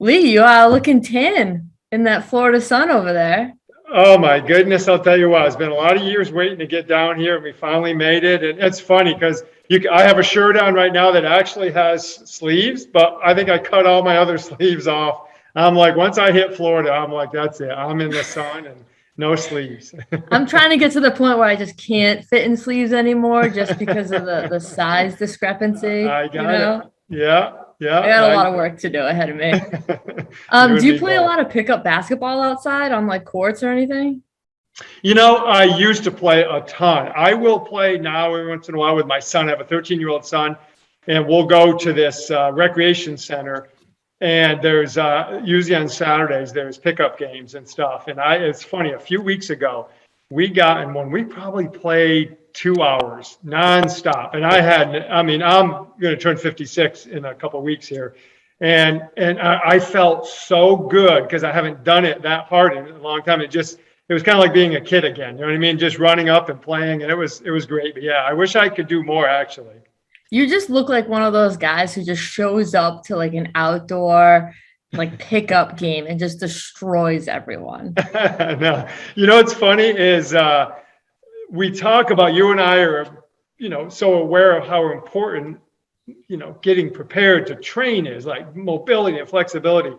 Lee, you are looking tan in that Florida sun over there. Oh my goodness, I'll tell you what, it's been a lot of years waiting to get down here and we finally made it. And it's funny because I have a shirt on right now that actually has sleeves, but I think I cut all my other sleeves off. I'm like, once I hit Florida, I'm like, that's it. I'm in the sun and no sleeves. I'm trying to get to the point where I just can't fit in sleeves anymore just because of the size discrepancy, I got it. Yeah, I got a yeah. lot of work to do ahead of me. You Do and you me play a both. lot of pickup basketball outside on like courts or anything? I used to play a ton. I will play now every once in a while with my son. I have a 13-year-old son, and we'll go to this recreation center. And there's usually on Saturdays, there's pickup games and stuff. And it's funny, a few weeks ago, we got in one, we probably played 2 hours nonstop. And I'm going to turn 56 in a couple of weeks here. And I felt so good because I haven't done it that hard in a long time. It was kind of like being a kid again. You know what I mean? Just running up and playing, and it was great. But yeah, I wish I could do more actually. You just look like one of those guys who just shows up to like an outdoor like pickup game and just destroys everyone. No, what's funny is we talk about you and I are so aware of how important getting prepared to train is, like mobility and flexibility.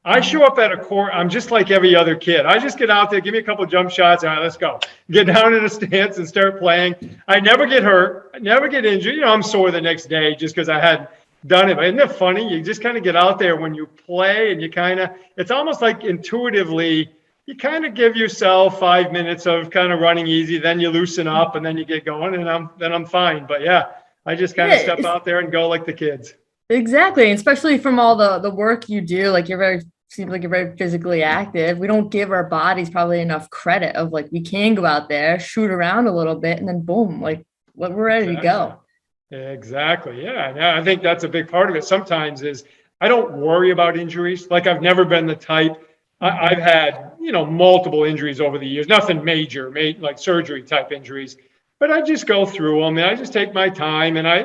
I show up at a court, I'm just like every other kid. I just get out there, give me a couple jump shots. All right, let's go. Get down in a stance and start playing. I never get hurt. I never get injured. I'm sore the next day just because I hadn't done it. But isn't it funny? You just kind of get out there when you play and it's almost like intuitively, you kind of give yourself 5 minutes of kind of running easy, then you loosen up and then you get going and I'm fine. But yeah, I just kind of Yeah, step out there and go like the kids. exactly. And especially from all the work you do, like seems like you're very physically active. We don't give our bodies probably enough credit of like we can go out there, shoot around a little bit, and then boom, like what we're ready to Exactly. go. Exactly. Yeah. I think that's a big part of it. Sometimes is I don't worry about injuries. Like I've never been the type. I've had, multiple injuries over the years, nothing major, like surgery type injuries, but I just go through them and I just take my time and I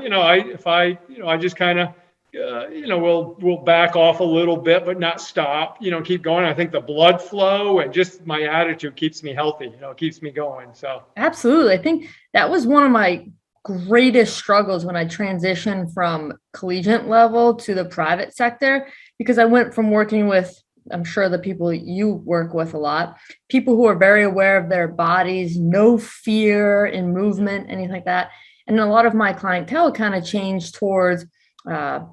just kind of, we'll back off a little bit, but not stop, keep going. I think the blood flow and just my attitude keeps me healthy, keeps me going. So. Absolutely. I think that was one of my greatest struggles when I transitioned from collegiate level to the private sector, because I went from working with, I'm sure the people you work with a lot, people who are very aware of their bodies, no fear in movement, anything like that. And a lot of my clientele kind of changed towards uh,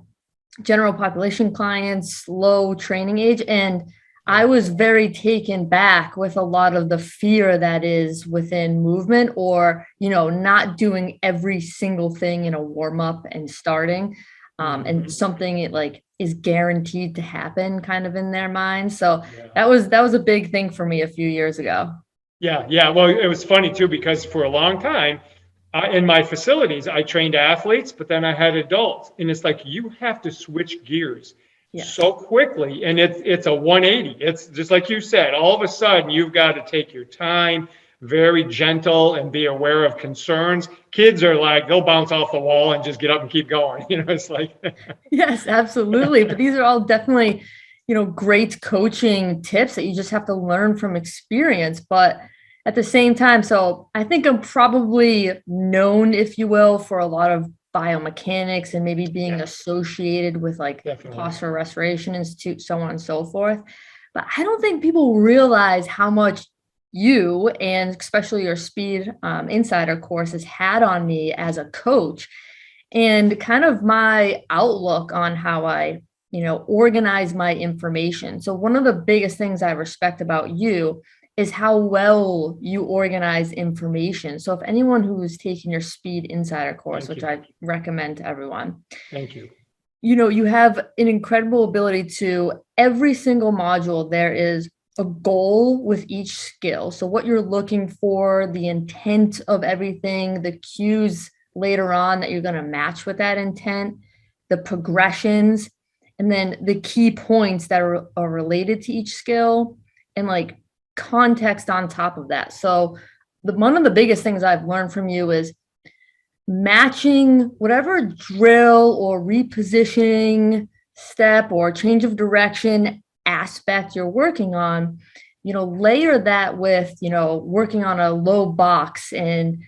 general population clients, low training age. And I was very taken back with a lot of the fear that is within movement or, not doing every single thing in a warm up and starting. And something it like is guaranteed to happen kind of in their mind. So Yeah. that was a big thing for me a few years ago. Yeah, yeah. Well, it was funny too because for a long time in my facilities, I trained athletes, but then I had adults, and it's like you have to switch gears Yes. so quickly, and it's a 180. It's just like you said. All of a sudden, you've got to take your time, very gentle, and be aware of concerns. Kids are like they'll bounce off the wall and just get up and keep going. It's like Yes, absolutely. But these are all definitely, great coaching tips that you just have to learn from experience. But at the same time, so I think I'm probably known, if you will, for a lot of biomechanics and maybe being yeah, associated with like definitely. Posture Restoration Institute, so on and so forth. But I don't think people realize how much you and especially your Speed Insider course has had on me as a coach and kind of my outlook on how I, organize my information. So one of the biggest things I respect about you is how well you organize information. So if anyone who's taking your Speed Insider course, Thank which you. I recommend to everyone, Thank you. you have an incredible ability to every single module, there is a goal with each skill. So what you're looking for, the intent of everything, the cues later on that you're going to match with that intent, the progressions, and then the key points that are related to each skill and like context on top of that. So one of the biggest things I've learned from you is matching whatever drill or repositioning step or change of direction aspect you're working on, layer that with, working on a low box and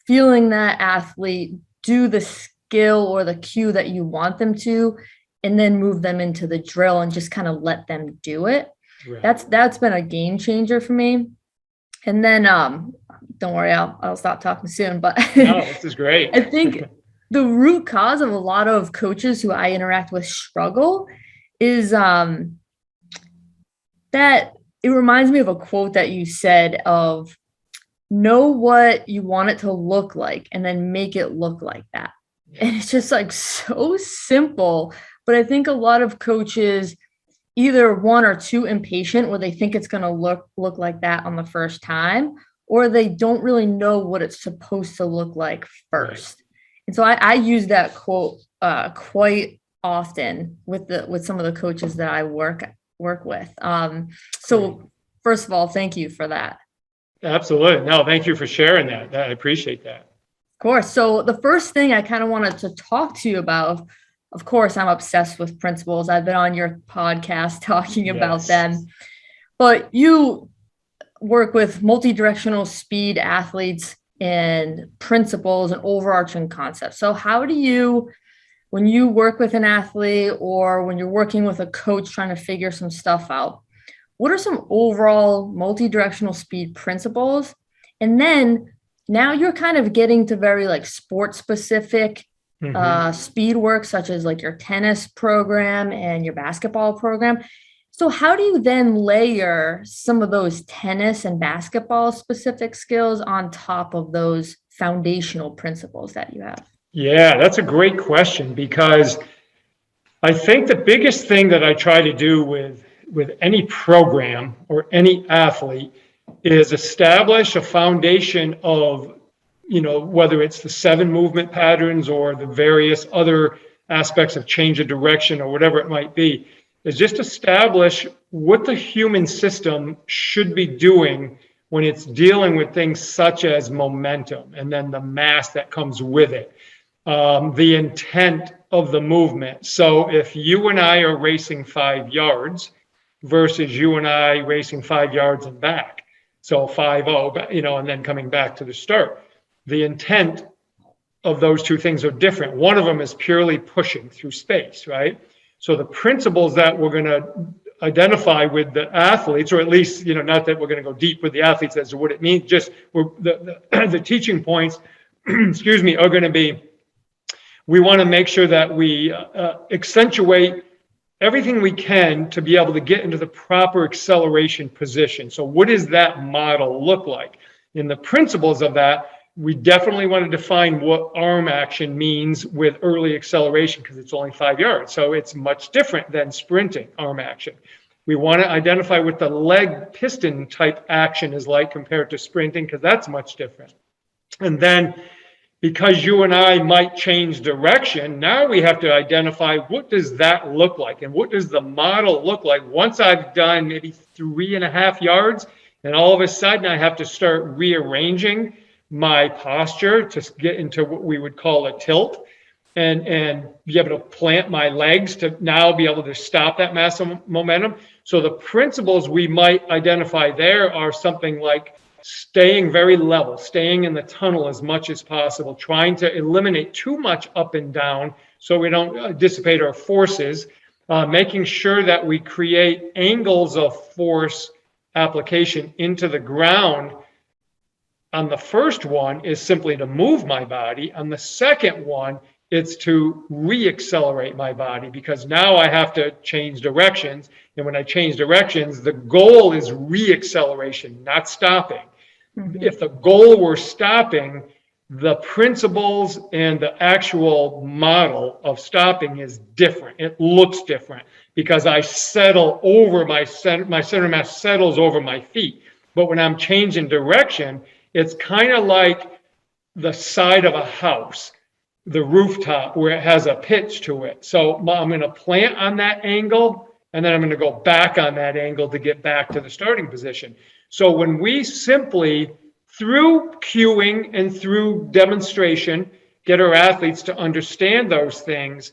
feeling that athlete do the skill or the cue that you want them to, and then move them into the drill and just kind of let them do it. Right. That's been a game changer for me. And then don't worry, I'll stop talking soon, but no, this is great. I think the root cause of a lot of coaches who I interact with struggle is that it reminds me of a quote that you said of know what you want it to look like and then make it look like that. And it's just like so simple, but I think a lot of coaches either one or too impatient where they think it's going to look like that on the first time, or they don't really know what it's supposed to look like first. Right. And so I use that quote quite often with some of the coaches that I work with. So first of all, thank you for that. Absolutely. No, thank you for sharing that. I appreciate that. Of course. So the first thing I kind of wanted to talk to you about, of course, I'm obsessed with principles. I've been on your podcast talking about them, but you work with multi-directional speed athletes and principles and overarching concepts. So how do you, when you work with an athlete or when you're working with a coach trying to figure some stuff out, what are some overall multi-directional speed principles? And then now you're kind of getting to very like sport specific speed work, such as like your tennis program and your basketball program. So how do you then layer some of those tennis and basketball specific skills on top of those foundational principles that you have? Yeah, that's a great question, because I think the biggest thing that I try to do with any program or any athlete is establish a foundation of, whether it's the 7 movement patterns or the various other aspects of change of direction or whatever it might be, is just establish what the human system should be doing when it's dealing with things such as momentum and then the mass that comes with it, the intent of the movement. So if you and I are racing 5 yards versus you and I racing 5 yards and back, so 5-0, and then coming back to the start, the intent of those two things are different. One of them is purely pushing through space, right? So the principles that we're going to identify with the athletes, or at least, not that we're going to go deep with the athletes as to what it means, just the teaching points, excuse me, are going to be, we want to make sure that we accentuate everything we can to be able to get into the proper acceleration position. So what does that model look like? In the principles of that, we definitely want to define what arm action means with early acceleration, because it's only 5 yards. So it's much different than sprinting arm action. We want to identify what the leg piston type action is like compared to sprinting, because that's much different. And then because you and I might change direction, now we have to identify what does that look like and what does the model look like once I've done maybe 3.5 yards, and all of a sudden I have to start rearranging my posture to get into what we would call a tilt and be able to plant my legs to now be able to stop that mass momentum. So the principles we might identify there are something like staying very level, staying in the tunnel as much as possible, trying to eliminate too much up and down so we don't dissipate our forces, making sure that we create angles of force application into the ground. On the first one is simply to move my body. On the second one, it's to re-accelerate my body, because now I have to change directions. And when I change directions, the goal is re-acceleration, not stopping. Mm-hmm. If the goal were stopping, the principles and the actual model of stopping is different. It looks different because I settle over my center mass settles over my feet. But when I'm changing direction, it's kind of like the side of a house, the rooftop, where it has a pitch to it. So I'm going to plant on that angle, and then I'm going to go back on that angle to get back to the starting position. So when we simply, through cueing and through demonstration, get our athletes to understand those things,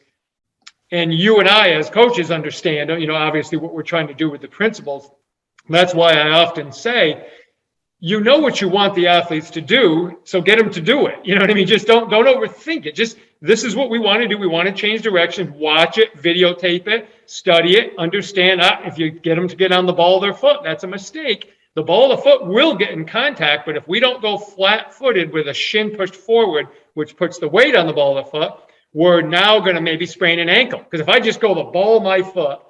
And you and I, as coaches, understand, obviously what we're trying to do with the principles. That's why I often say, you know what you want the athletes to do, so get them to do it. You know what I mean? Just don't overthink it. Just, this is what we want to do. We want to change direction. Watch it, videotape it, study it, understand. If you get them to get on the ball of their foot, that's a mistake. The ball of the foot will get in contact, but if we don't go flat-footed with a shin pushed forward, which puts the weight on the ball of the foot, we're now going to maybe sprain an ankle. Because if I just go the ball of my foot,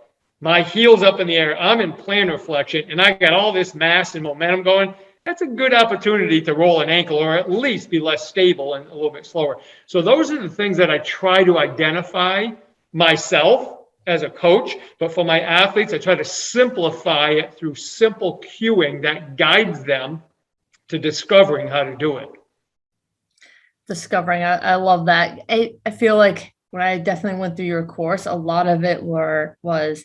my heel's up in the air, I'm in plantar flexion, and I got all this mass and momentum going, that's a good opportunity to roll an ankle, or at least be less stable and a little bit slower. So those are the things that I try to identify myself as a coach, but for my athletes, I try to simplify it through simple cueing that guides them to discovering how to do it. Discovering, I love that. I feel like when I definitely went through your course, a lot of it was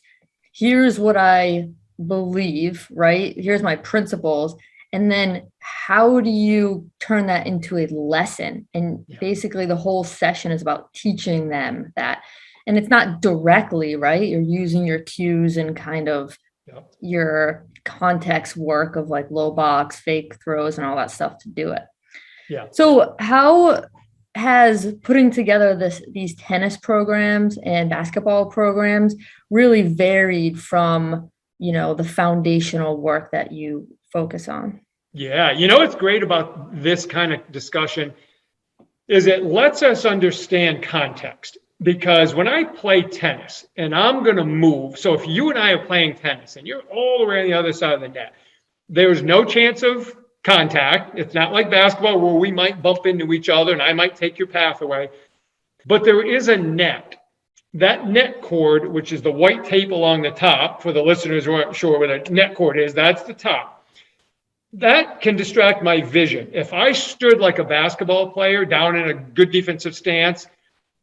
here's what I believe, right? Here's my principles. And then how do you turn that into a lesson? And basically the whole session is about teaching them that. And it's not directly, right? You're using your cues and kind of your context work of like low box, fake throws, and all that stuff to do it. Yeah. So how has putting together these tennis programs and basketball programs really varied from, the foundational work that you focus on? Yeah. What's great about this kind of discussion is it lets us understand context. Because when I play tennis and I'm going to move, so if you and I are playing tennis and you're all the way on the other side of the net, there's no chance of contact. It's not like basketball where we might bump into each other and I might take your path away. But there is a net. That net cord, which is the white tape along the top, for the listeners who aren't sure what a net cord is, that's the top. That can distract my vision. If I stood like a basketball player down in a good defensive stance,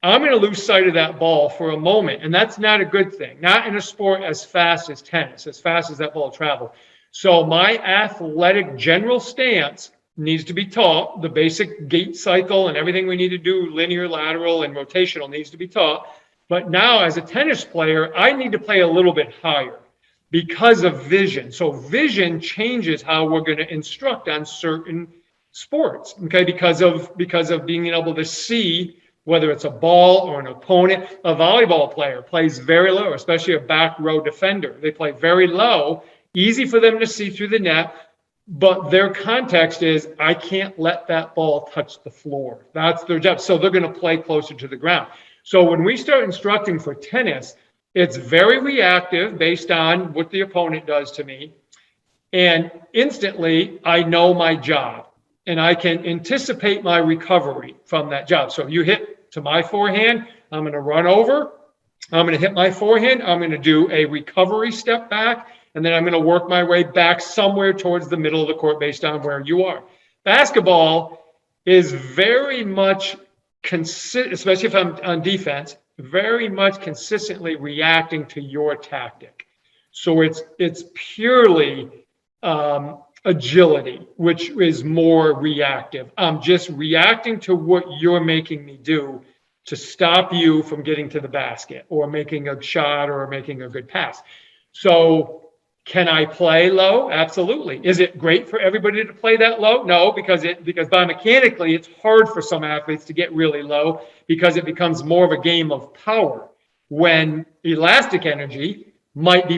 I'm going to lose sight of that ball for a moment. And that's not a good thing. Not in a sport as fast as tennis, as fast as that ball travels. So my athletic general stance needs to be taught. The basic gait cycle and everything we need to do, linear, lateral, and rotational, needs to be taught. But now as a tennis player, I need to play a little bit higher because of vision. So vision changes how we're going to instruct on certain sports, okay? Because of being able to see whether it's a ball or an opponent. A volleyball player plays very low, especially a back row defender. They play very low, easy for them to see through the net, but their context is, I can't let that ball touch the floor. That's their job. So they're going to play closer to the ground. So when we start instructing for tennis, it's very reactive based on what the opponent does to me. And instantly, I know my job. And I can anticipate my recovery from that job. So if you hit to my forehand, I'm going to run over. I'm going to hit my forehand. I'm going to do a recovery step back. And then I'm going to work my way back somewhere towards the middle of the court based on where you are. Basketball is very much, especially if I'm on defense, very much consistently reacting to your tactic. So it's purely agility, which is more reactive. I'm just reacting to what you're making me do to stop you from getting to the basket or making a shot or making a good pass. So can I play low? Absolutely. Is it great for everybody to play that low? No, because biomechanically it's hard for some athletes to get really low because it becomes more of a game of power, when elastic energy might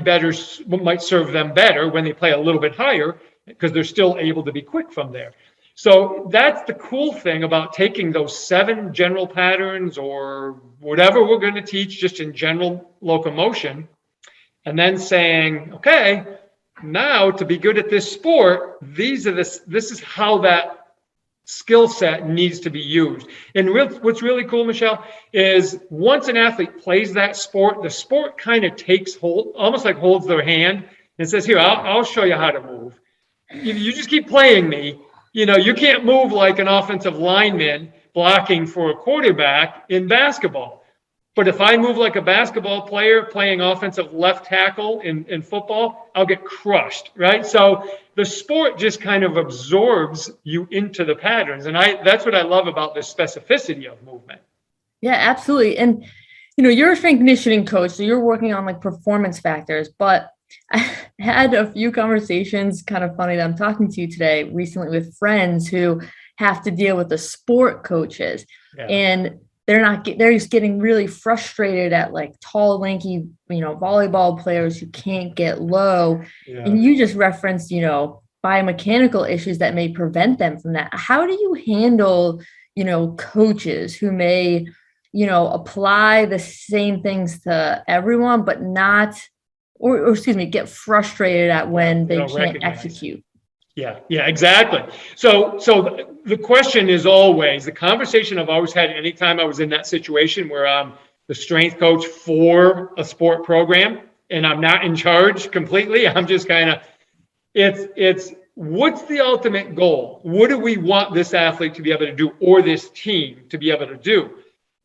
serve them better when they play a little bit higher, because they're still able to be quick from there. So that's the cool thing about taking those 7 general patterns or whatever we're going to teach just in general locomotion, and then saying, okay, now to be good at this sport, this is how that skill set needs to be used. And what's really cool, Michelle, is once an athlete plays that sport, the sport kind of takes hold, almost like holds their hand and says, here, I'll show you how to move. You just keep playing me. You can't move like an offensive lineman blocking for a quarterback in basketball. But if I move like a basketball player playing offensive left tackle in football, I'll get crushed, right? So the sport just kind of absorbs you into the patterns. And that's what I love about the specificity of movement. Yeah, absolutely. And You're a strength conditioning coach, so you're working on like performance factors, but I had a few conversations, kind of funny that I'm talking to you today recently with friends who have to deal with the sport coaches Yeah. and they're just getting really frustrated at like tall, lanky, volleyball players who can't get low. Yeah. And you just referenced, biomechanical issues that may prevent them from that. How do you handle, coaches who may, apply the same things to everyone, but not, or excuse me, get frustrated at when they can't recognize. execute? Yeah, exactly. So the question is always, the conversation I've always had anytime I was in that situation where I'm the strength coach for a sport program and I'm not in charge completely. I'm just kind of, it's what's the ultimate goal? What do we want this athlete to be able to do or this team to be able to do?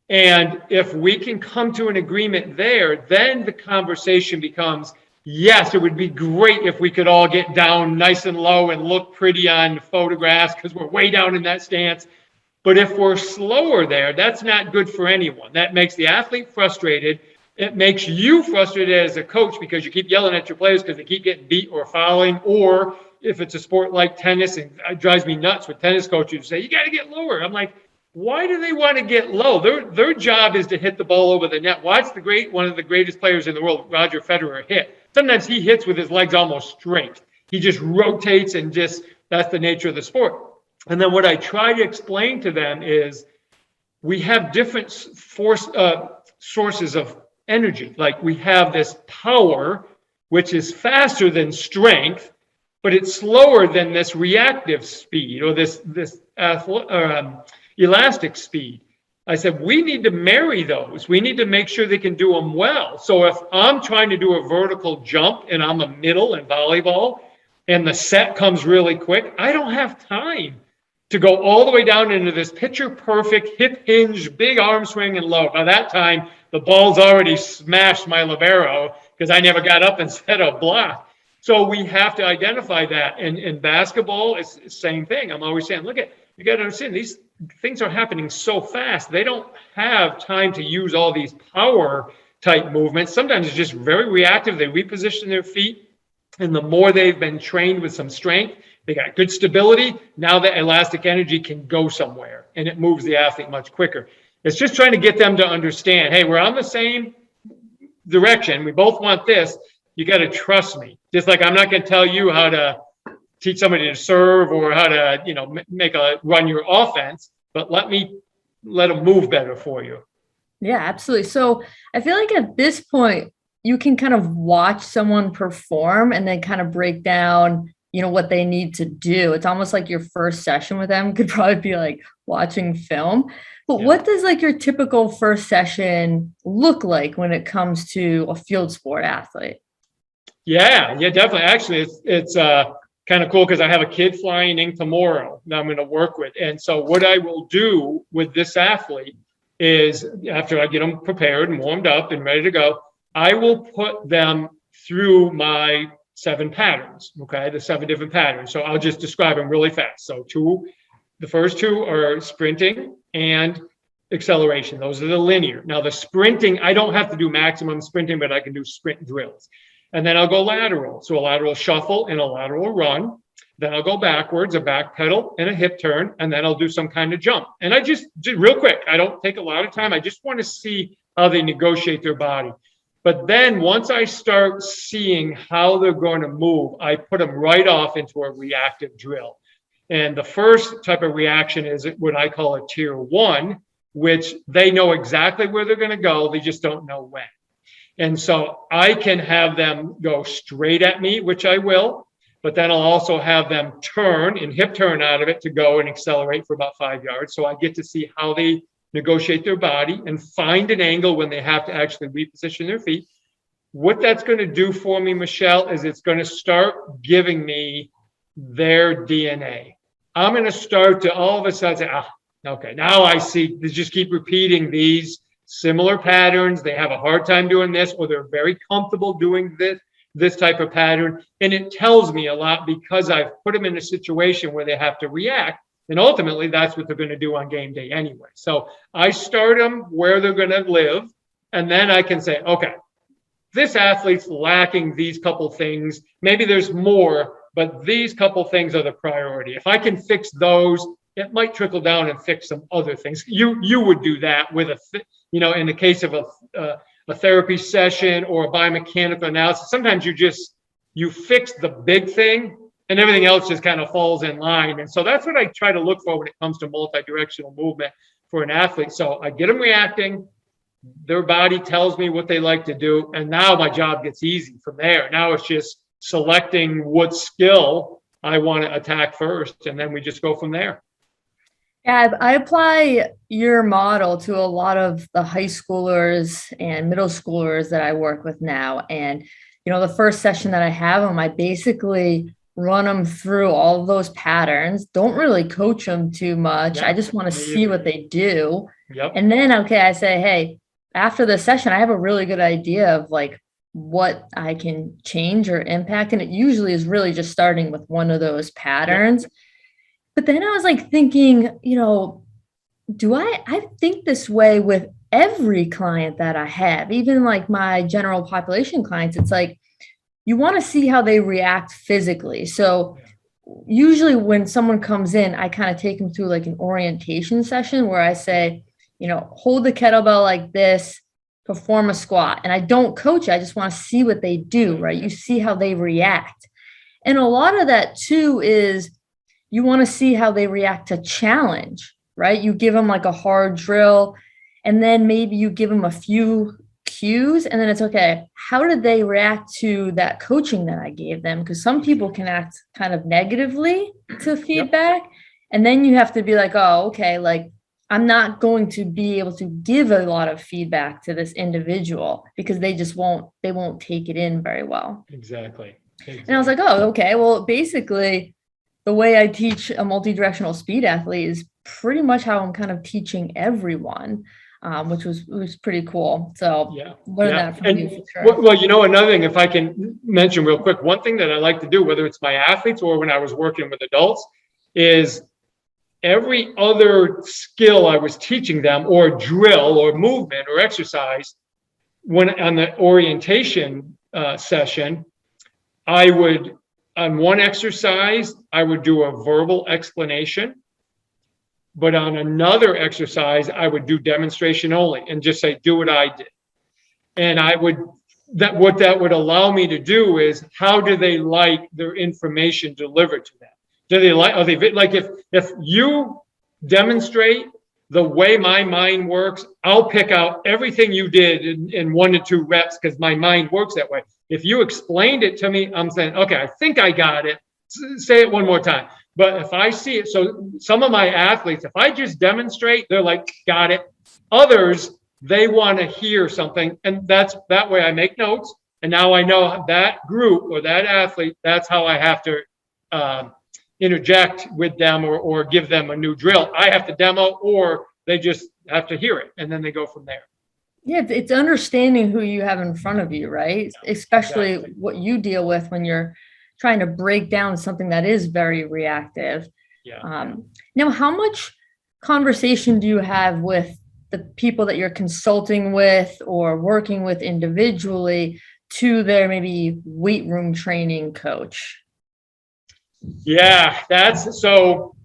And if we can come to an agreement there, then the conversation becomes, yes, it would be great if we could all get down nice and low and look pretty on photographs because we're way down in that stance. But if we're slower there, that's not good for anyone. That makes the athlete frustrated. It makes you frustrated as a coach because you keep yelling at your players because they keep getting beat or fouling. Or if it's a sport like tennis, and it drives me nuts with tennis coaches who say, you got to get lower. I'm like, why do they want to get low? Their job is to hit the ball over the net. Watch one of the greatest players in the world, Roger Federer, hit. Sometimes he hits with his legs almost straight. He just rotates and that's the nature of the sport. And then what I try to explain to them is we have different sources of energy. Like we have this power, which is faster than strength, but it's slower than this reactive speed or this elastic speed. I said, we need to marry those. We need to make sure they can do them well. So if I'm trying to do a vertical jump and I'm a middle in volleyball and the set comes really quick, I don't have time to go all the way down into this picture perfect hip hinge, big arm swing and low. By that time, the ball's already smashed my libero because I never got up and set a block. So we have to identify that. And in basketball, it's the same thing. I'm always saying, you got to understand these things are happening so fast. They don't have time to use all these power type movements. Sometimes it's just very reactive. They reposition their feet. And the more they've been trained with some strength, they got good stability. Now that elastic energy can go somewhere and it moves the athlete much quicker. It's just trying to get them to understand, hey, we're on the same direction. We both want this. You got to trust me. Just like I'm not going to tell you how to teach somebody to serve or how to, run your offense, but let them move better for you. Yeah, absolutely. So I feel like at this point, you can kind of watch someone perform and then kind of break down, what they need to do. It's almost like your first session with them could probably be like watching film. But what does like your typical first session look like when it comes to a field sport athlete? Yeah, definitely. Actually, it's kind of cool because I have a kid flying in tomorrow that I'm going to work with. And so what I will do with this athlete is after I get them prepared and warmed up and ready to go, I will put them through my 7 patterns, okay, the 7 different patterns. So I'll just describe them really fast. So the first 2 are sprinting and acceleration. Those are the linear. Now the sprinting, I don't have to do maximum sprinting, but I can do sprint drills. And then I'll go lateral. So a lateral shuffle and a lateral run. Then I'll go backwards, a back pedal and a hip turn. And then I'll do some kind of jump. And I just real quick, I don't take a lot of time. I just want to see how they negotiate their body. But then once I start seeing how they're going to move, I put them right off into a reactive drill. And the first type of reaction is what I call a tier 1, which they know exactly where they're going to go. They just don't know when. And so I can have them go straight at me, which I will, but then I'll also have them turn and hip turn out of it to go and accelerate for about 5 yards. So I get to see how they negotiate their body and find an angle when they have to actually reposition their feet. What that's going to do for me, Michelle, is it's going to start giving me their DNA. I'm going to start to all of a sudden say, okay, now I see, they just keep repeating these similar patterns. They have a hard time doing this, or they're very comfortable doing this type of pattern. And it tells me a lot because I've put them in a situation where they have to react. And ultimately, that's what they're going to do on game day anyway. So I start them where they're going to live. And then I can say, okay, this athlete's lacking these couple things. Maybe there's more, but these couple things are the priority. If I can fix those, it might trickle down and fix some other things. You would do that with in the case of a therapy session or a biomechanical analysis. Sometimes you fix the big thing and everything else just kind of falls in line. And so that's what I try to look for when it comes to multi-directional movement for an athlete. So I get them reacting. Their body tells me what they like to do. And now my job gets easy from there. Now it's just selecting what skill I want to attack first. And then we just go from there. Yeah, I apply your model to a lot of the high schoolers and middle schoolers that I work with now. And, the first session that I have them, I basically run them through all of those patterns. Don't really coach them too much. I just want to see what they do. Yep. And then, I say, hey, after the session, I have a really good idea of like what I can change or impact. And it usually is really just starting with one of those patterns. Yep. But then I was like thinking, do I think this way with every client that I have, even like my general population clients. It's like, you want to see how they react physically. So usually when someone comes in, I kind of take them through like an orientation session where I say, hold the kettlebell like this, perform a squat. And I don't coach. I just want to see what they do, right? You see how they react. And a lot of that too is you want to see how they react to challenge, right? You give them like a hard drill and then maybe you give them a few cues and then it's okay. How did they react to that coaching that I gave them? Because some people can act kind of negatively to feedback. Yep. And then you have to be like, oh, okay, like I'm not going to be able to give a lot of feedback to this individual because they won't take it in very well. Exactly. And I was like, oh, okay. Well, basically the way I teach a multi-directional speed athlete is pretty much how I'm kind of teaching everyone, which was pretty cool. So learn that from you for sure. Well, another thing, if I can mention real quick, one thing that I like to do, whether it's my athletes or when I was working with adults, is every other skill I was teaching them or drill or movement or exercise, when on the orientation session, I would, on one exercise, I would do a verbal explanation. But on another exercise, I would do demonstration only and just say, do what I did. And what that would allow me to do is, how do they like their information delivered to them? Do they like if you demonstrate the way my mind works, I'll pick out everything you did in 1 to 2 reps because my mind works that way. If you explained it to me, I'm saying, okay, I think I got it. Say it one more time. But if I see it, so some of my athletes, if I just demonstrate, they're like, got it. Others, they want to hear something. And that way I make notes. And now I know that group or that athlete, that's how I have to interject with them or give them a new drill. I have to demo or they just have to hear it. And then they go from there. Yeah, it's understanding who you have in front of you, right? Yeah, especially exactly. What you deal with when you're trying to break down something that is very reactive. Yeah. Now, how much conversation do you have with the people that you're consulting with or working with individually to their maybe weight room training coach? Yeah, so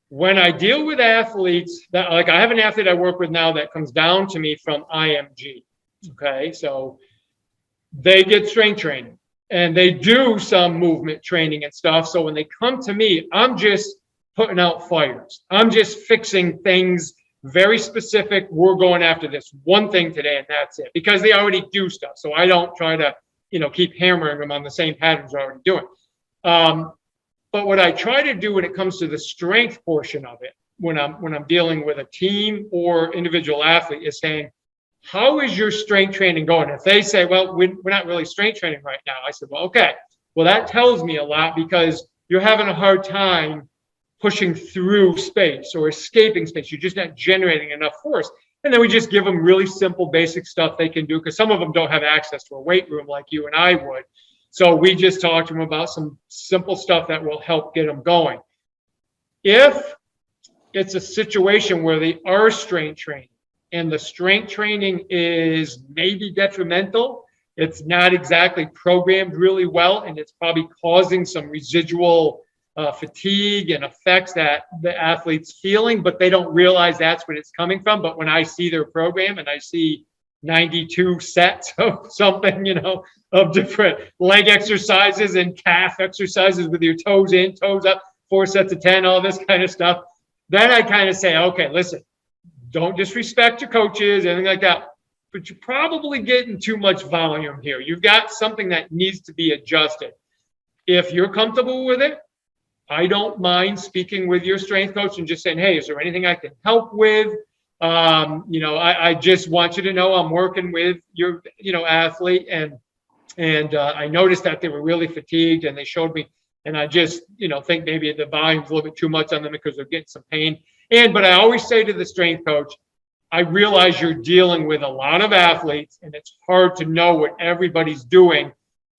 when I deal with athletes that, like, I have an athlete I work with now that comes down to me from IMG. Okay, so they get strength training and they do some movement training and stuff. So when they come to me, I'm just putting out fires. I'm just fixing things very specific. We're going after this one thing today and that's it, because they already do stuff. So I don't try to, keep hammering them on the same patterns they're already doing. But what I try to do when it comes to the strength portion of it, when I'm dealing with a team or individual athlete, is saying, how is your strength training going? If they say, well, we're not really strength training right now, I said, well, okay. Well, that tells me a lot because you're having a hard time pushing through space or escaping space. You're just not generating enough force. And then we just give them really simple, basic stuff they can do, because some of them don't have access to a weight room like you and I would. So we just talk to them about some simple stuff that will help get them going. If it's a situation where they are strength training and the strength training is maybe detrimental. It's not exactly programmed really well, and it's probably causing some residual fatigue and effects that the athlete's feeling, but they don't realize that's what it's coming from. But when I see their program and I see 92 sets of something, of different leg exercises and calf exercises with your toes in, toes up, 4 sets of 10, all this kind of stuff, then I kind of say, okay, listen, don't disrespect your coaches, anything like that, but you're probably getting too much volume here. You've got something that needs to be adjusted. If you're comfortable with it, I don't mind speaking with your strength coach and just saying, hey, is there anything I can help with? I just want you to know I'm working with your, athlete, and I noticed that they were really fatigued, and they showed me, and I just, think maybe the volume's a little bit too much on them because they're getting some pain. But I always say to the strength coach, I realize you're dealing with a lot of athletes, and it's hard to know what everybody's doing.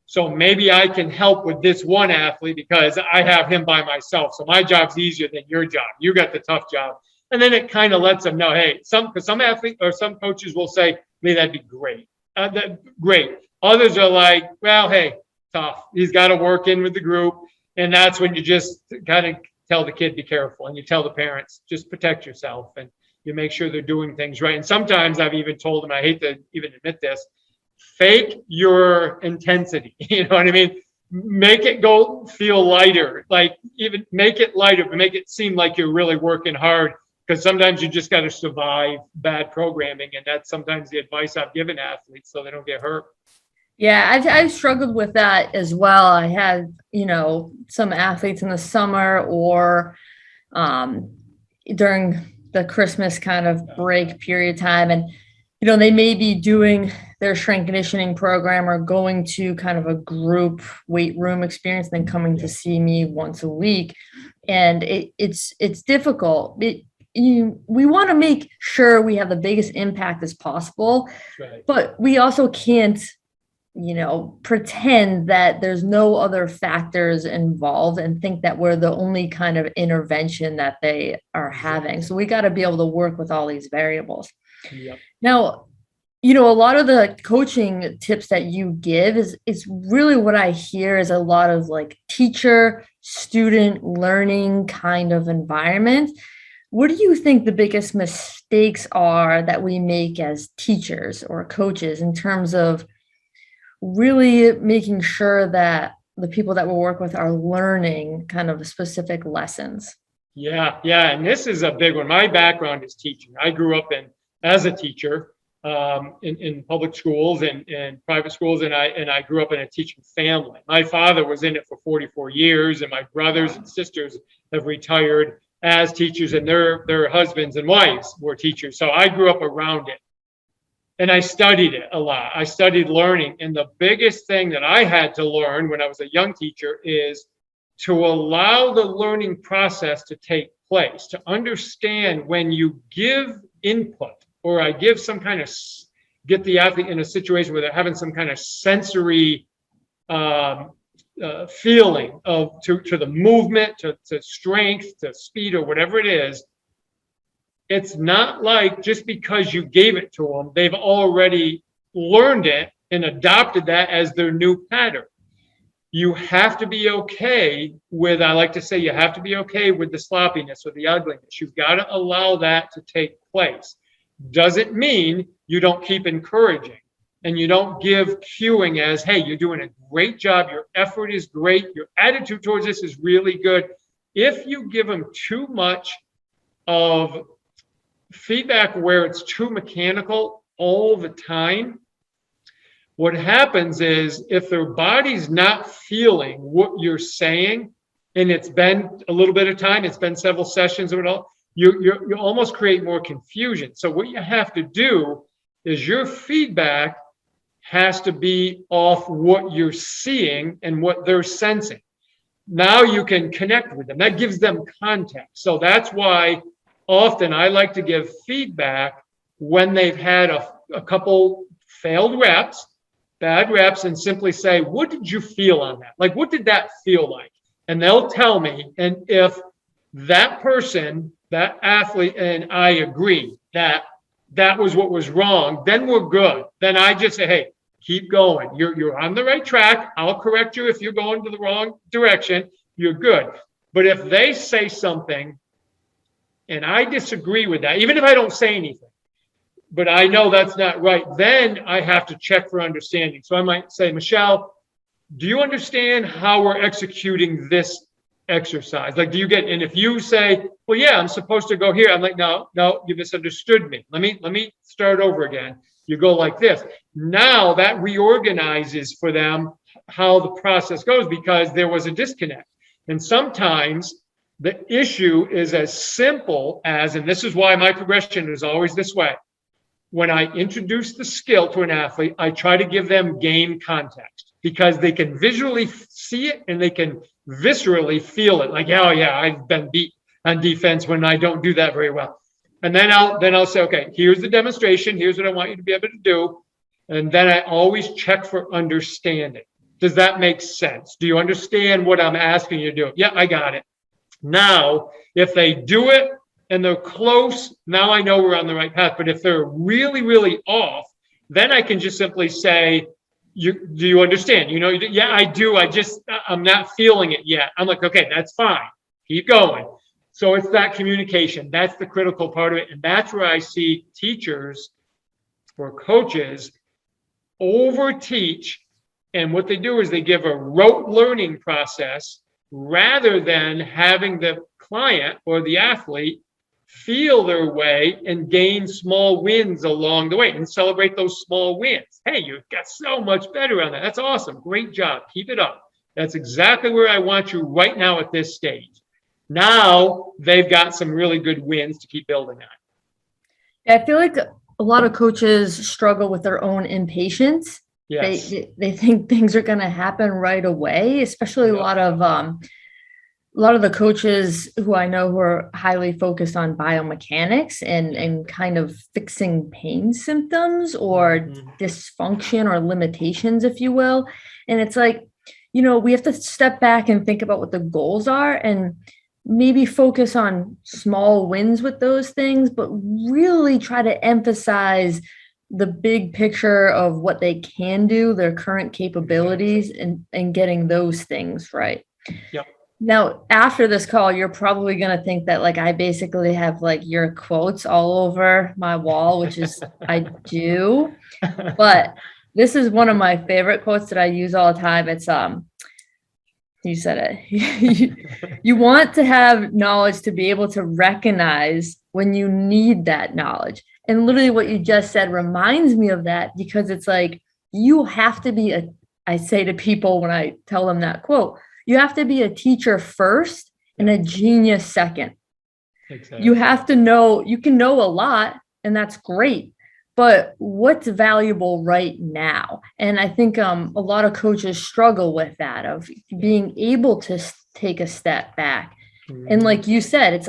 So maybe I can help with this one athlete because I have him by myself. So my job's easier than your job. You got the tough job. And then it kind of lets them know, hey, some athletes or some coaches will say, "Man, that'd be great. Great." Others are like, well, hey, tough. He's got to work in with the group. And that's when you just kind of tell the kid, be careful. And you tell the parents, just protect yourself. And you make sure they're doing things right. And sometimes I've even told them, I hate to even admit this, fake your intensity. You know what I mean? Make it feel lighter. Like, even make it lighter, but make it seem like you're really working hard. Because sometimes you just got to survive bad programming. And that's sometimes the advice I've given athletes so they don't get hurt. Yeah, I've struggled with that as well. I had, some athletes in the summer or during the Christmas kind of break period time. And, they may be doing their strength conditioning program or going to kind of a group weight room experience, then coming to see me once a week. And it's difficult. We want to make sure we have the biggest impact as possible, right, but we also can't, pretend that there's no other factors involved and think that we're the only kind of intervention that they are having. So we got to be able to work with all these variables. Yep. Now, a lot of the coaching tips that you give is really what I hear is a lot of like teacher, student learning kind of environment. What do you think the biggest mistakes are that we make as teachers or coaches in terms of really making sure that the people that we work with are learning kind of specific lessons? Yeah. And this is a big one. My background is teaching. I grew up as a teacher in public schools and private schools, and I grew up in a teaching family. My father was in it for 44 years, and my brothers and sisters have retired as teachers, and their husbands and wives were teachers. So I grew up around it. And I studied it a lot. I studied learning. And the biggest thing that I had to learn when I was a young teacher is to allow the learning process to take place, to understand when you give input or I give some kind of, get the athlete in a situation where they're having some kind of sensory feeling to the movement, to strength, to speed, or whatever it is. It's not like just because you gave it to them, they've already learned it and adopted that as their new pattern. You have to be okay with, I like to say, you have to be okay with the sloppiness or the ugliness. You've got to allow that to take place. Doesn't mean you don't keep encouraging and you don't give cueing as, hey, you're doing a great job. Your effort is great. Your attitude towards this is really good. If you give them too much of feedback where it's too mechanical all the time, what happens is if their body's not feeling what you're saying, and it's been a little bit of time, it's been several sessions or all, you almost create more confusion. So what you have to do is your feedback has to be off what you're seeing and what they're sensing. Now you can connect with them. That gives them context. So that's why often I like to give feedback when they've had a couple failed reps, bad reps, and simply say, what did you feel on that? Like, what did that feel like? And they'll tell me. And if that person, that athlete, and I agree that that was what was wrong, then we're good. Then I just say, hey, keep going. You're on the right track. I'll correct you if you're going to the wrong direction. You're good. But if they say something and I disagree with that, even if I don't say anything, but I know that's not right, then I have to check for understanding. So I might say, Michelle, do you understand how we're executing this exercise? Like, do you get, and if you say, well, yeah, I'm supposed to go here. I'm like, no, you misunderstood me. Let me start over again. You go like this. Now that reorganizes for them how the process goes, because there was a disconnect. And sometimes the issue is as simple as, and this is why my progression is always this way. When I introduce the skill to an athlete, I try to give them game context, because they can visually see it and they can viscerally feel it. Like, oh yeah, I've been beat on defense when I don't do that very well. And then I'll say, okay, here's the demonstration. Here's what I want you to be able to do. And then I always check for understanding. Does that make sense? Do you understand what I'm asking you to do? Yeah, I got it. Now, if they do it and they're close, now I know we're on the right path. But if they're really, really off, then I can just simply say, do you understand? Yeah, I do. I'm not feeling it yet. I'm like, okay, that's fine. Keep going. So it's that communication. That's the critical part of it. And that's where I see teachers or coaches overteach. And what they do is they give a rote learning process rather than having the client or the athlete feel their way and gain small wins along the way and celebrate those small wins. Hey, you got so much better on that. That's awesome. Great job. Keep it up. That's exactly where I want you right now at this stage. Now they've got some really good wins to keep building on. Yeah, I feel like a lot of coaches struggle with their own impatience. Yes. They think things are going to happen right away, especially a lot of the coaches who I know who are highly focused on biomechanics and kind of fixing pain symptoms or dysfunction or limitations, if you will. And it's like, we have to step back and think about what the goals are and maybe focus on small wins with those things, but really try to emphasize the big picture of what they can do, their current capabilities, and getting those things right. Yep. Now, after this call, you're probably going to think that I basically have your quotes all over my wall, which is I do, but this is one of my favorite quotes that I use all the time. It's, you said it, you want to have knowledge to be able to recognize when you need that knowledge. And literally what you just said reminds me of that, because it's you have to be I say to people when I tell them that quote, you have to be a teacher first and a genius second. Exactly. You have to know, you can know a lot and that's great, but what's valuable right now? And I think a lot of coaches struggle with that, of being able to take a step back. And like you said, it's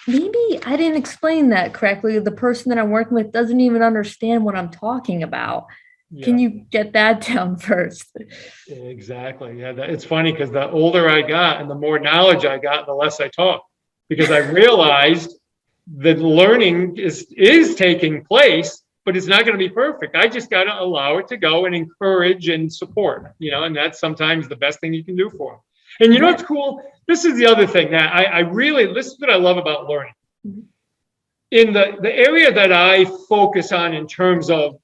maybe I didn't explain that correctly. The person that I'm working with doesn't even understand what I'm talking about. Yeah. Can you get that down first? Exactly. Yeah, it's funny because the older I got and the more knowledge I got, the less I talk, because I realized that learning is taking place, but it's not going to be perfect. I just got to allow it to go and encourage and support, and that's sometimes the best thing you can do for them. And you know what's cool? This is the other thing that this is what I love about learning. In the area that I focus on in terms of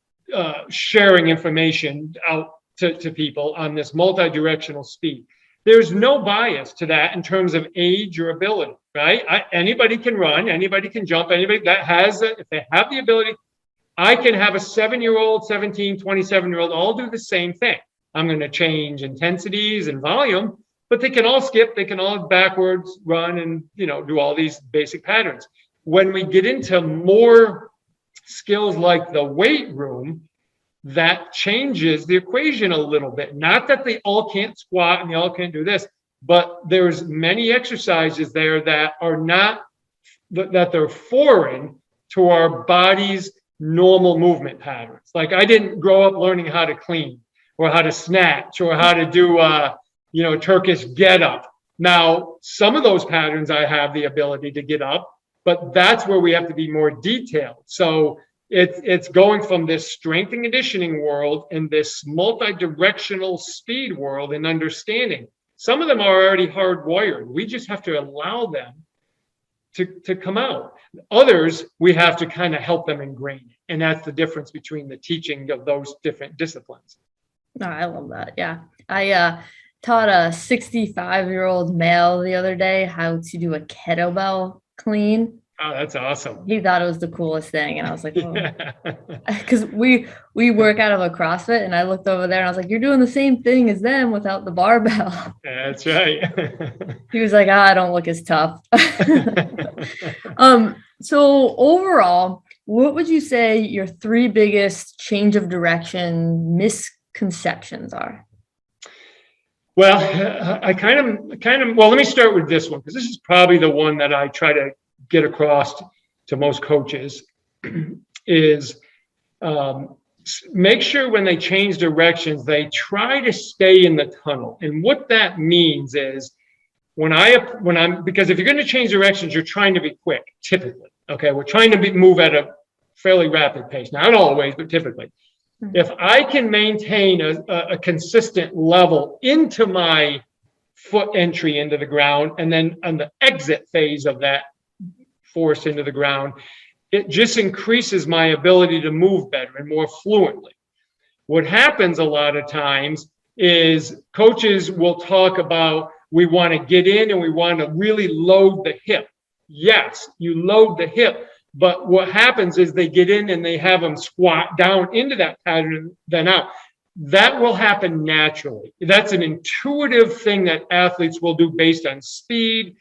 sharing information out to people on this multi-directional speed, there's no bias to that in terms of age or ability, right? Anybody can run, anybody can jump, anybody that has if they have the ability. I can have a 7-year-old, 17, 27-year-old all do the same thing. I'm going to change intensities and volume, but they can all skip, they can all backwards run and, do all these basic patterns. When we get into more skills like the weight room, that changes the equation a little bit. Not that they all can't squat and they all can't do this, but there's many exercises there that are not, that they're foreign to our body's normal movement patterns. Like I didn't grow up learning how to clean or how to snatch or how to do Turkish get up. Now, some of those patterns I have the ability to get up, but that's where we have to be more detailed. So it's going from this strength and conditioning world and this multi-directional speed world and understanding. Some of them are already hardwired. We just have to allow them to come out. Others, we have to kind of help them ingrain it. And that's the difference between the teaching of those different disciplines. No, I love that. Yeah. I taught a 65-year-old male the other day how to do a kettlebell clean. Oh, that's awesome. He thought it was the coolest thing. And I was like, because we work out of a CrossFit, and I looked over there and I was like, you're doing the same thing as them without the barbell. That's right. He was like, I don't look as tough. So overall, what would you say your 3 biggest change of direction misconceptions are? Well, I kind of, well, let me start with this one, because this is probably the one that I try to get across to most coaches is make sure when they change directions, they try to stay in the tunnel. And what that means is because if you're going to change directions, you're trying to be quick, typically. Okay, we're trying to move at a fairly rapid pace. Not always, but typically. If I can maintain a consistent level into my foot entry into the ground, and then on the exit phase of that force into the ground, it just increases my ability to move better and more fluently. What happens a lot of times is coaches will talk about, we want to get in and we want to really load the hip. Yes, you load the hip, but what happens is they get in and they have them squat down into that pattern, then out. That will happen naturally. That's an intuitive thing that athletes will do based on speed,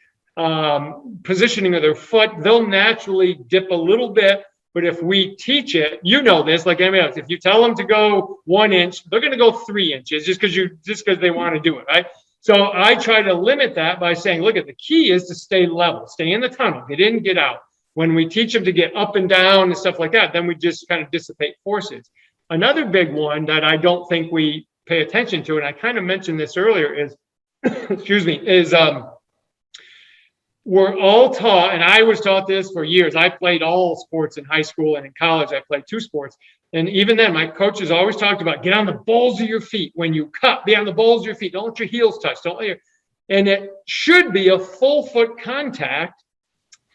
positioning of their foot. They'll naturally dip a little bit, but if we teach it, you know this, like anybody else, if you tell them to go 1 inch, they're going to go 3 inches just because they want to do it, right? So I try to limit that by saying, look, the key is to stay level, stay in the tunnel, get in, get out. When we teach them to get up and down and stuff like that, then we just kind of dissipate forces. Another big one that I don't think we pay attention to, and I kind of mentioned this earlier, is, we're all taught, and I was taught this for years. I played all sports in high school, and in college I played 2 sports. And even then, my coaches always talked about get on the balls of your feet when you cut. Be on the balls of your feet. Don't let your heels touch. And it should be a full foot contact.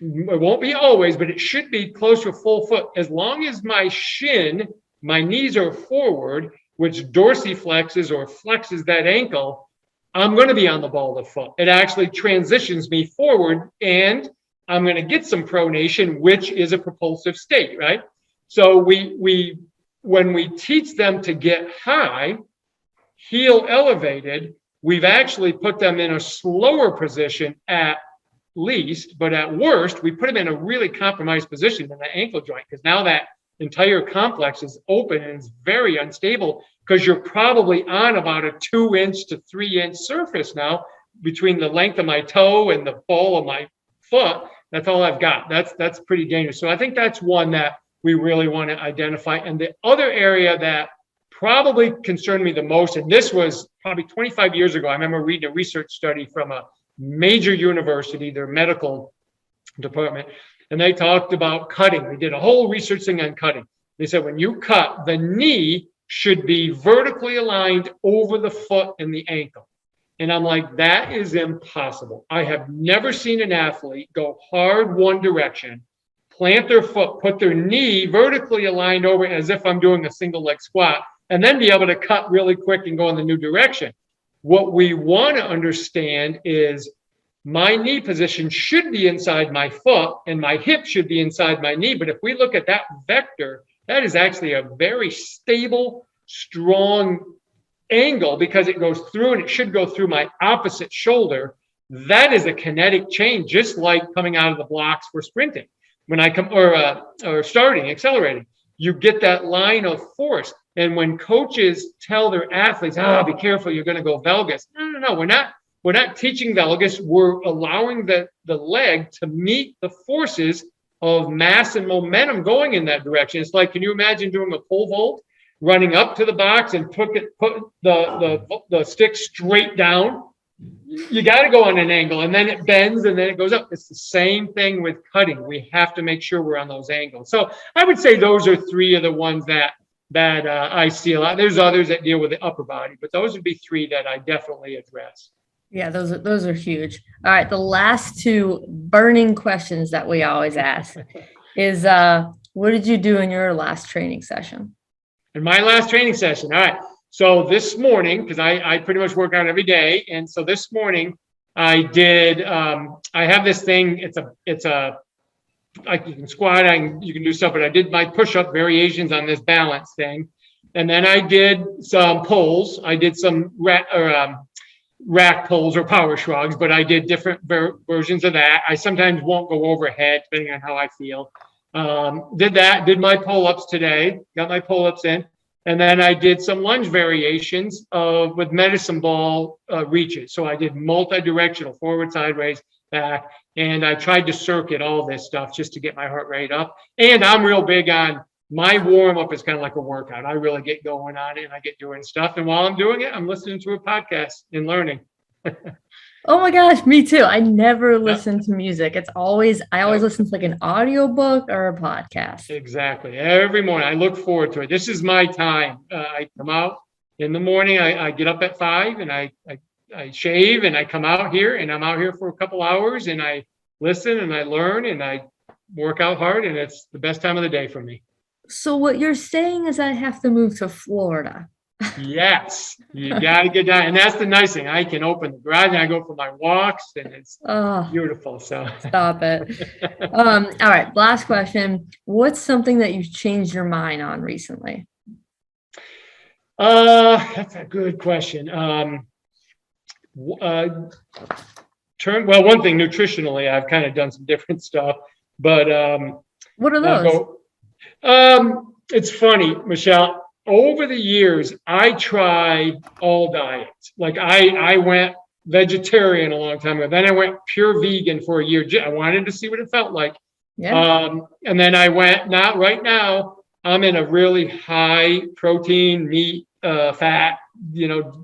It won't be always, but it should be close to a full foot. As long as my knees are forward, which dorsiflexes or flexes that ankle, I'm going to be on the ball of the foot. It actually transitions me forward, and I'm going to get some pronation, which is a propulsive state, right? So when we teach them to get high, heel elevated, we've actually put them in a slower position at least, but at worst, we put them in a really compromised position in the ankle joint, because now that entire complex is open and is very unstable, because you're probably on about a 2 inch to 3 inch surface now between the length of my toe and the ball of my foot. That's all I've got. That's pretty dangerous. So I think that's one that we really want to identify. And the other area that probably concerned me the most, and this was probably 25 years ago, I remember reading a research study from a major university, their medical department, and they talked about cutting. They did a whole research thing on cutting. They said when you cut, the knee should be vertically aligned over the foot and the ankle. And I'm like, that is impossible. I have never seen an athlete go hard one direction, plant their foot, put their knee vertically aligned over as if I'm doing a single leg squat, and then be able to cut really quick and go in the new direction. What we want to understand is my knee position should be inside my foot and my hip should be inside my knee. But if we look at that vector, that is actually a very stable, strong angle, because it goes through, and it should go through my opposite shoulder. That is a kinetic change, just like coming out of the blocks for sprinting. When I come or starting, accelerating, you get that line of force. And when coaches tell their athletes, be careful, you're going to go valgus. No, we're not teaching valgus. We're allowing the leg to meet the forces of mass and momentum going in that direction. It's like, can you imagine doing a pole vault, running up to the box and put the stick straight down? you got to go on an angle, and then it bends and then it goes up. It's the same thing with cutting. We have to make sure we're on those angles. So I would say those are three of the ones that I see a lot. There's others that deal with the upper body, but those would be three that I definitely address. Yeah, those are huge. All right, the last two burning questions that we always ask is what did you do in your last training session? In my last training session, all right. So this morning, because I pretty much work out every day, and so this morning I did. I have this thing. It's a like you can squat, you can do stuff, but I did my push-up variations on this balance thing, and then I did some pulls. I did some rack pulls or power shrugs, but I did different versions of that. I sometimes won't go overhead depending on how I feel. Did my pull-ups today, got my pull-ups in, and then I did some lunge variations with medicine ball reaches. So I did multi-directional, forward, sideways, back, and I tried to circuit all this stuff just to get my heart rate up. And I'm real big on my warm-up is kind of like a workout. I really get going on it and I get doing stuff. And while I'm doing it, I'm listening to a podcast and learning. Oh my gosh, me too. I never listen to music. I always listen to like an audiobook or a podcast. Exactly. Every morning. I look forward to it. This is my time. I come out in the morning. I get up at 5 and I shave and I come out here and I'm out here for a couple hours and I listen and I learn and I work out hard, and it's the best time of the day for me. So what you're saying is I have to move to Florida. Yes, you got to get down. And that's the nice thing. I can open the garage and I go for my walks and it's beautiful. So stop it. All right. Last question. What's something that you've changed your mind on recently? That's a good question. One thing nutritionally, I've kind of done some different stuff, but what are those? It's funny, Michelle. Over the years, I tried all diets. Like I went vegetarian a long time ago. Then I went pure vegan for a year. I wanted to see what it felt like. Yeah. And then I went. Right now, I'm in a really high protein, meat, fat,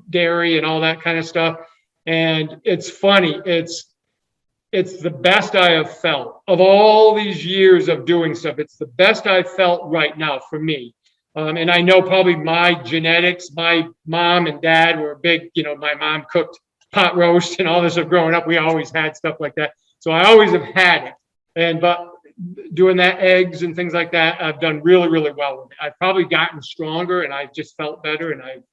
dairy, and all that kind of stuff. And it's funny. It's the best I have felt of all these years of doing stuff. It's the best I've felt right now for me. And I know probably my genetics, my mom and dad were big, my mom cooked pot roast and all this stuff growing up. We always had stuff like that. So I always have had it. But doing that, eggs and things like that, I've done really, really well with it. I've probably gotten stronger and I've just felt better, and I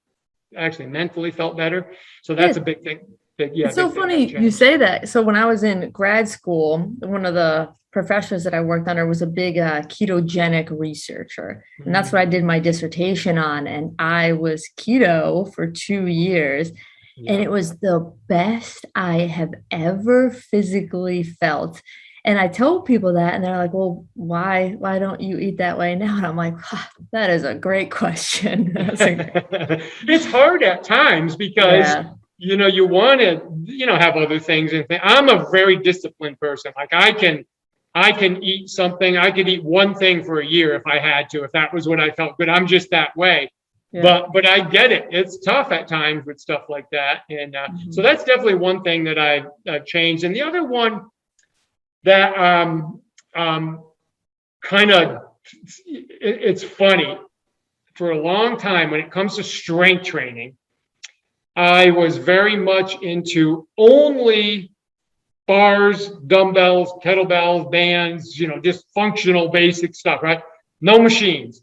actually mentally felt better. So that's a big thing. It's so funny you say that. So when I was in grad school, one of the professors that I worked under was a big ketogenic researcher. And that's what I did my dissertation on. And I was keto for 2 years. Yeah. And it was the best I have ever physically felt. And I told people that, and they're like, well, why don't you eat that way now? And I'm like, that is a great question. It's hard at times because, you want to, have other things. And I'm a very disciplined person. Like I can eat something. I could eat one thing for a year if I had to, if that was what I felt good. I'm just that way. Yeah. But I get it. It's tough at times with stuff like that. And so that's definitely one thing that I've changed. And the other one that kind of, it's funny. For a long time, when it comes to strength training, I was very much into only bars, dumbbells, kettlebells, bands, just functional basic stuff, right? No machines.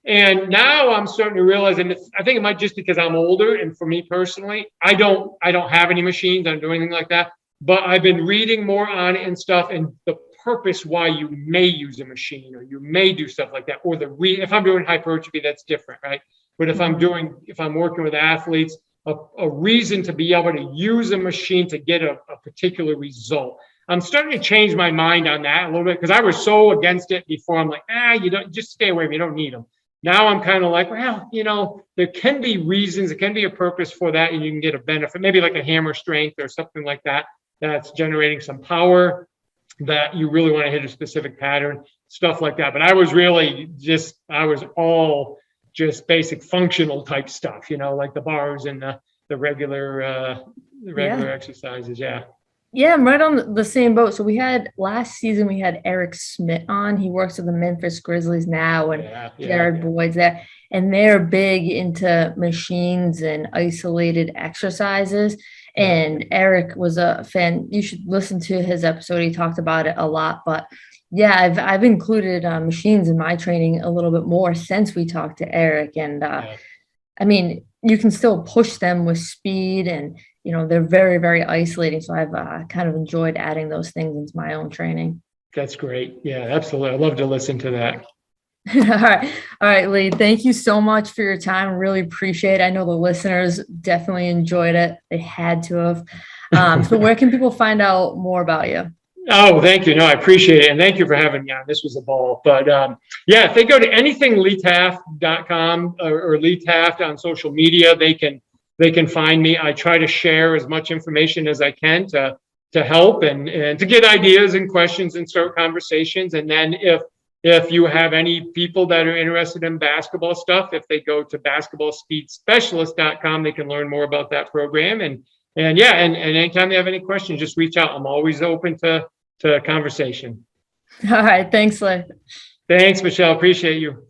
And now I'm starting to realize, and I think it might just because I'm older, and for me personally, I don't have any machines, I don't do anything like that, but I've been reading more on it and stuff, and the purpose why you may use a machine or you may do stuff like that, or if I'm doing hypertrophy, that's different, right? But if I'm working with athletes, a reason to be able to use a machine to get a particular result. I'm starting to change my mind on that a little bit because I was so against it before. I'm like, you don't, just stay away from it. You don't need them. Now I'm kind of like, well, there can be reasons, there can be a purpose for that, and you can get a benefit, maybe like a hammer strength or something like that, that's generating some power that you really want to hit a specific pattern, stuff like that. But I was all just basic functional type stuff, like the bars and the the regular Yeah. exercises. Yeah. Yeah, I'm right on the same boat. So we had last season, we had Eric Smith on. He works with the Memphis Grizzlies now, and Yeah. Yeah. Jared Boyd's there. And they're big into machines and isolated exercises. Yeah. And Eric was a fan. You should listen to his episode. He talked about it a lot. But yeah, I've included machines in my training a little bit more since we talked to Eric. And Yeah. I mean, you can still push them with speed and, they're very, very isolating. So I've kind of enjoyed adding those things into my own training. That's great. Yeah, absolutely. I love to listen to that. All right. All right, Lee, thank you so much for your time. Really appreciate it. I know the listeners definitely enjoyed it. They had to have. So where can people find out more about you? Oh, thank you. No, I appreciate it. And thank you for having me on. This was a ball. But yeah, if they go to anythingleetaft.com or Lee Taft on social media, they can find me. I try to share as much information as I can to help and to get ideas and questions and start conversations. And then if you have any people that are interested in basketball stuff, if they go to basketballspeedspecialist.com, they can learn more about that program. And yeah, and anytime they have any questions, just reach out. I'm always open to conversation. All right. Thanks, Lee. Thanks, Michelle. Appreciate you.